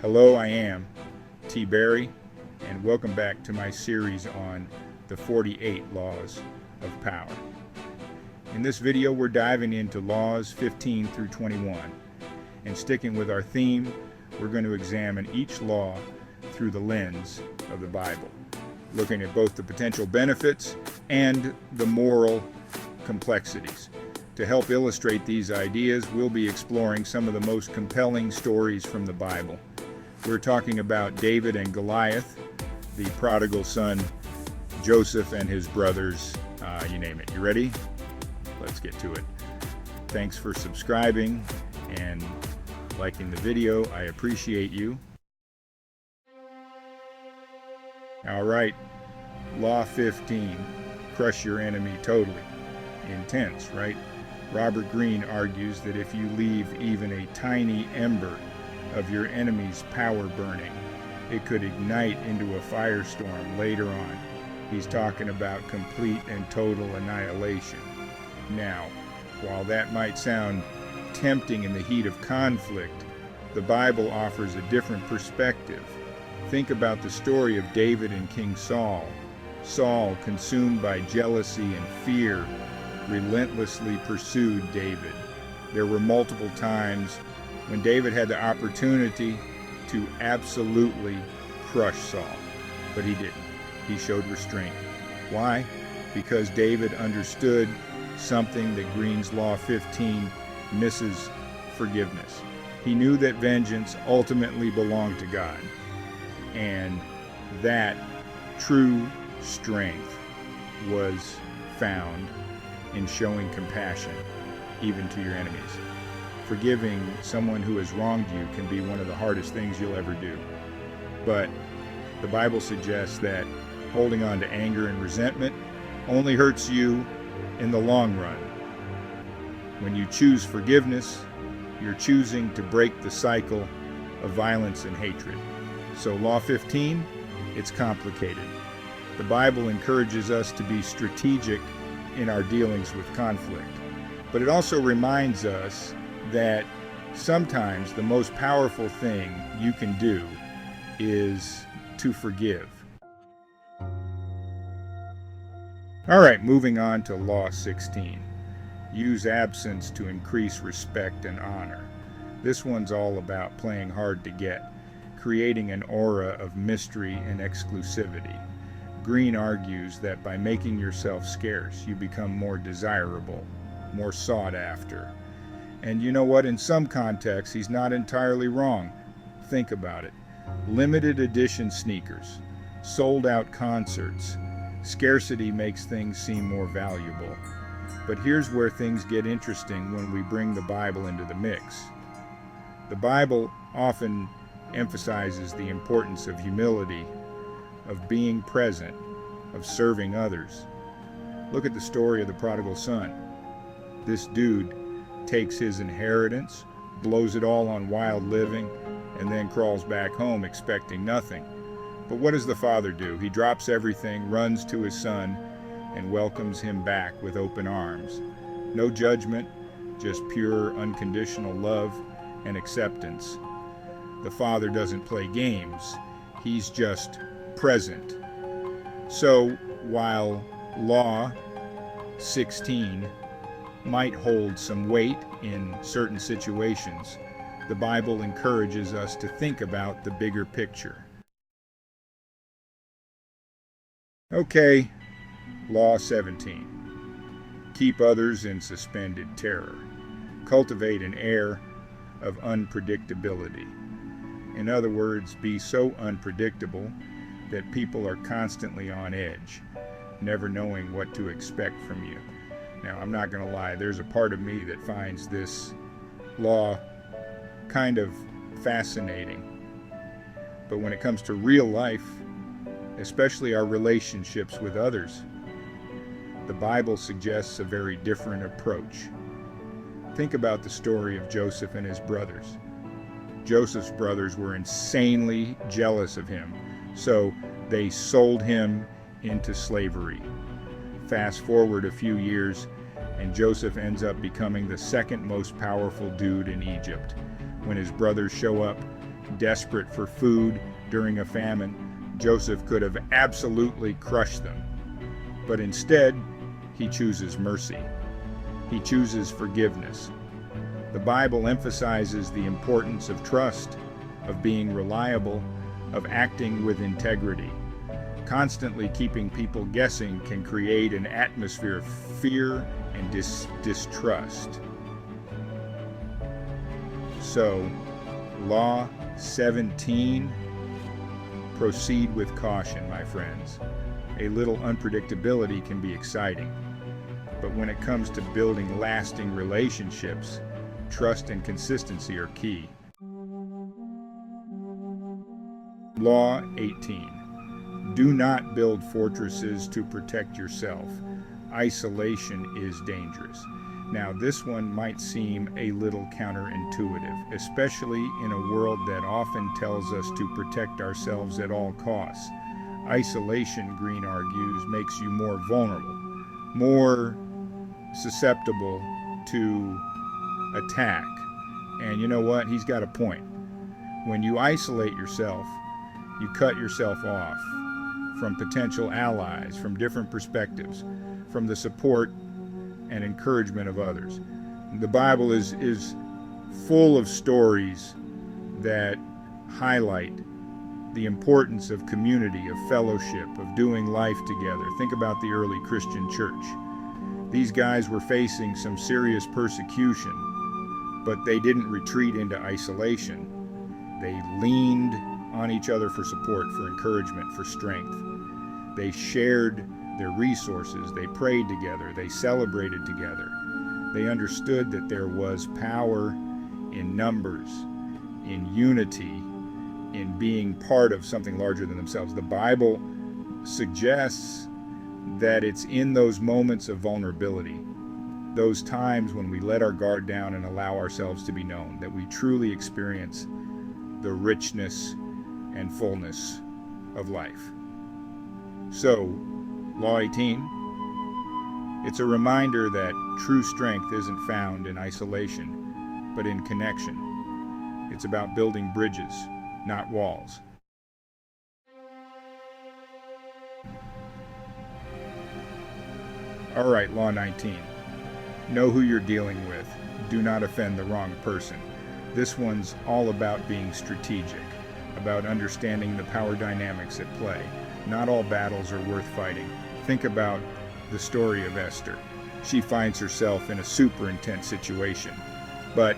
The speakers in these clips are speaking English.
Hello, I am T. Berry, and welcome back to my series on the 48 Laws of Power. In this video, we're diving into Laws 15 through 21, and sticking with our theme, we're going to examine each law through the lens of the Bible, looking at both the potential benefits and the moral complexities. To help illustrate these ideas, we'll be exploring some of the most compelling stories from the Bible. We're talking about David and Goliath, the prodigal son, Joseph and his brothers, you name it. You ready? Let's get to it. Thanks for subscribing and liking the video. I appreciate you. All right, Law 15, crush your enemy totally. Intense, right? Robert Greene argues that if you leave even a tiny ember of your enemy's power burning, it could ignite into a firestorm later on. He's talking about complete and total annihilation. Now, while that might sound tempting in the heat of conflict, the Bible offers a different perspective. Think about the story of David and King Saul. Saul, consumed by jealousy and fear, relentlessly pursued David. There were multiple times when David had the opportunity to absolutely crush Saul, but he didn't. He showed restraint. Why? Because David understood something that Greene's Law 15 misses: forgiveness. He knew that vengeance ultimately belonged to God, and that true strength was found in showing compassion even to your enemies. Forgiving someone who has wronged you can be one of the hardest things you'll ever do. But the Bible suggests that holding on to anger and resentment only hurts you in the long run. When you choose forgiveness, you're choosing to break the cycle of violence and hatred. So Law 15, it's complicated. The Bible encourages us to be strategic in our dealings with conflict. But it also reminds us that sometimes the most powerful thing you can do is to forgive. All right, moving on to Law 16. Use absence to increase respect and honor. This one's all about playing hard to get, creating an aura of mystery and exclusivity. Greene argues that by making yourself scarce, you become more desirable, more sought after. And you know what? In some contexts, he's not entirely wrong. Think about it. Limited edition sneakers, sold out concerts. Scarcity makes things seem more valuable. But here's where things get interesting when we bring the Bible into the mix. The Bible often emphasizes the importance of humility, of being present, of serving others. Look at the story of the prodigal son. This dude takes his inheritance, blows it all on wild living, and then crawls back home expecting nothing. But what does the father do? He drops everything, runs to his son, and welcomes him back with open arms. No judgment, just pure, unconditional love and acceptance. The father doesn't play games. He's just present. So while Law 16 might hold some weight in certain situations, the Bible encourages us to think about the bigger picture. Okay, Law 17. Keep others in suspended terror. Cultivate an air of unpredictability. In other words, be so unpredictable that people are constantly on edge, never knowing what to expect from you. Now, I'm not going to lie, there's a part of me that finds this law kind of fascinating. But when it comes to real life, especially our relationships with others, the Bible suggests a very different approach. Think about the story of Joseph and his brothers. Joseph's brothers were insanely jealous of him, so they sold him into slavery. Fast forward a few years, and Joseph ends up becoming the second most powerful dude in Egypt. When his brothers show up desperate for food during a famine, Joseph could have absolutely crushed them. But instead, he chooses mercy. He chooses forgiveness. The Bible emphasizes the importance of trust, of being reliable, of acting with integrity. Constantly keeping people guessing can create an atmosphere of fear and distrust. So, Law 17, proceed with caution, my friends. A little unpredictability can be exciting, but when it comes to building lasting relationships, trust and consistency are key. Law 18. Do not build fortresses to protect yourself. Isolation is dangerous. Now, this one might seem a little counterintuitive, especially in a world that often tells us to protect ourselves at all costs. Isolation, Green argues, makes you more vulnerable, more susceptible to attack. And you know what? He's got a point. When you isolate yourself, you cut yourself off from potential allies, from different perspectives, from the support and encouragement of others. The Bible is full of stories that highlight the importance of community, of fellowship, of doing life together. Think about the early Christian church. These guys were facing some serious persecution, but they didn't retreat into isolation. They leaned on each other for support, for encouragement, for strength. They shared their resources, they prayed together, they celebrated together. They understood that there was power in numbers, in unity, in being part of something larger than themselves. The Bible suggests that it's in those moments of vulnerability, those times when we let our guard down and allow ourselves to be known, that we truly experience the richness and fullness of life. So, Law 18, it's a reminder that true strength isn't found in isolation, but in connection. It's about building bridges, not walls. All right, Law 19. Know who you're dealing with. Do not offend the wrong person. This one's all about being strategic, about understanding the power dynamics at play. Not all battles are worth fighting. Think about the story of Esther. She finds herself in a super intense situation. But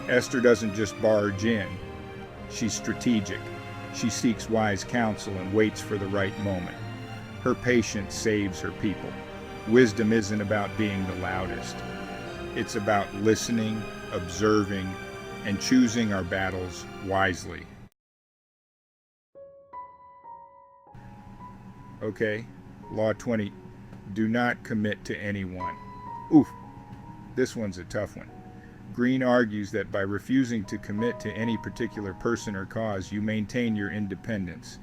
Esther doesn't just barge in. She's strategic. She seeks wise counsel and waits for the right moment. Her patience saves her people. Wisdom isn't about being the loudest. It's about listening, observing, and choosing our battles wisely. Okay, Law 20. Do not commit to anyone. Oof, this one's a tough one. Green argues that by refusing to commit to any particular person or cause, you maintain your independence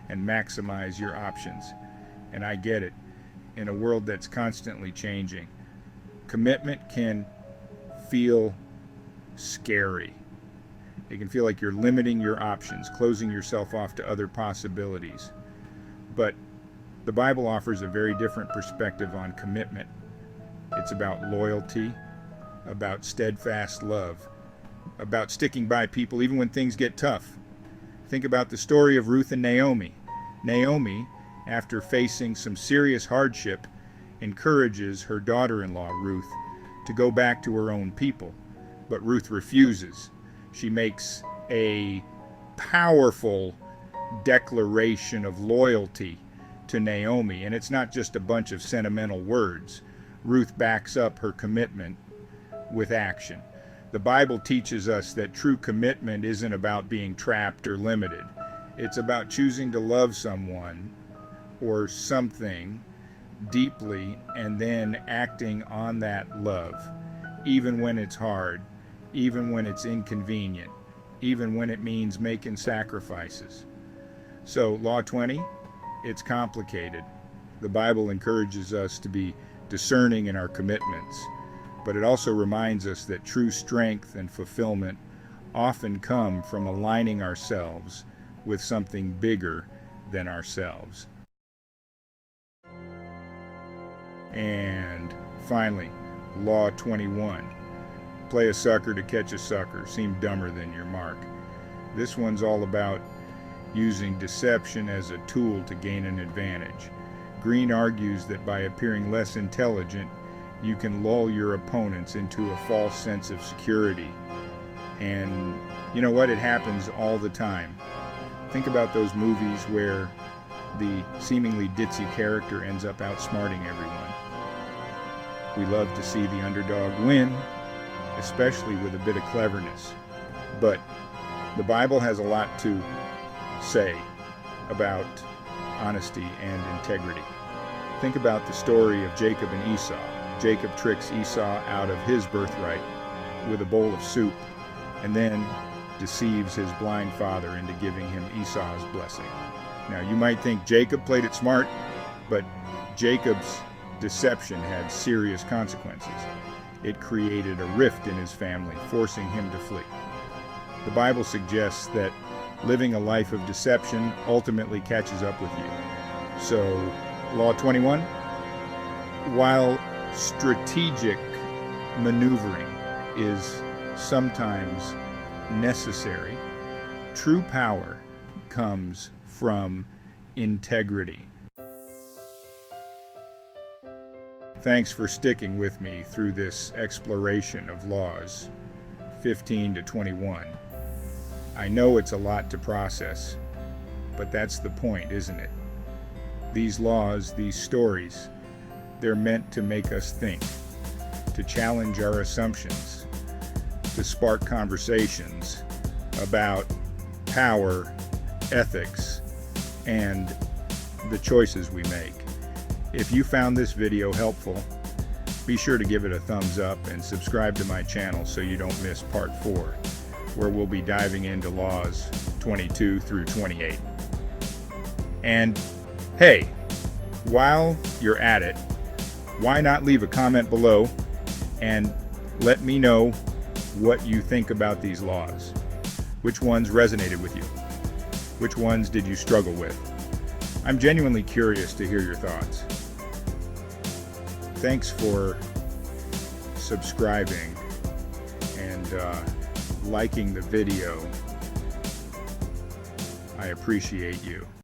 and maximize your options. And I get it. In a world that's constantly changing, commitment can feel scary. It can feel like you're limiting your options, closing yourself off to other possibilities. But the Bible offers a very different perspective on commitment. It's about loyalty, about steadfast love, about sticking by people even when things get tough. Think about the story of Ruth and Naomi. Naomi, after facing some serious hardship, encourages her daughter-in-law, Ruth, to go back to her own people. But Ruth refuses. She makes a powerful declaration of loyalty to Naomi, and it's not just a bunch of sentimental words. Ruth backs up her commitment with action. The Bible teaches us that true commitment isn't about being trapped or limited. It's about choosing to love someone or something deeply and then acting on that love, even when it's hard, even when it's inconvenient, even when it means making sacrifices. So, Law 20, it's complicated. The Bible encourages us to be discerning in our commitments, but it also reminds us that true strength and fulfillment often come from aligning ourselves with something bigger than ourselves. And finally, Law 21. Play a sucker to catch a sucker. Seem dumber than your mark. This one's all about using deception as a tool to gain an advantage. Green argues that by appearing less intelligent, you can lull your opponents into a false sense of security. And you know what? It happens all the time. Think about those movies where the seemingly ditzy character ends up outsmarting everyone. We love to see the underdog win, especially with a bit of cleverness. But the Bible has a lot to say about honesty and integrity. Think about the story of Jacob and Esau. Jacob tricks Esau out of his birthright with a bowl of soup, and then deceives his blind father into giving him Esau's blessing. Now, you might think Jacob played it smart, but Jacob's deception had serious consequences. It created a rift in his family, forcing him to flee. The Bible suggests that living a life of deception ultimately catches up with you. So, Law 21, while strategic maneuvering is sometimes necessary, true power comes from integrity. Thanks for sticking with me through this exploration of laws 15 to 21. I know it's a lot to process, but that's the point, isn't it? These laws, these stories, they're meant to make us think, to challenge our assumptions, to spark conversations about power, ethics, and the choices we make. If you found this video helpful, be sure to give it a thumbs up and subscribe to my channel so you don't miss part 4, where we'll be diving into laws 22 through 28. And hey, while you're at it, why not leave a comment below and let me know what you think about these laws. Which ones resonated with you? Which ones did you struggle with? I'm genuinely curious to hear your thoughts. Thanks for subscribing and liking the video. I appreciate you.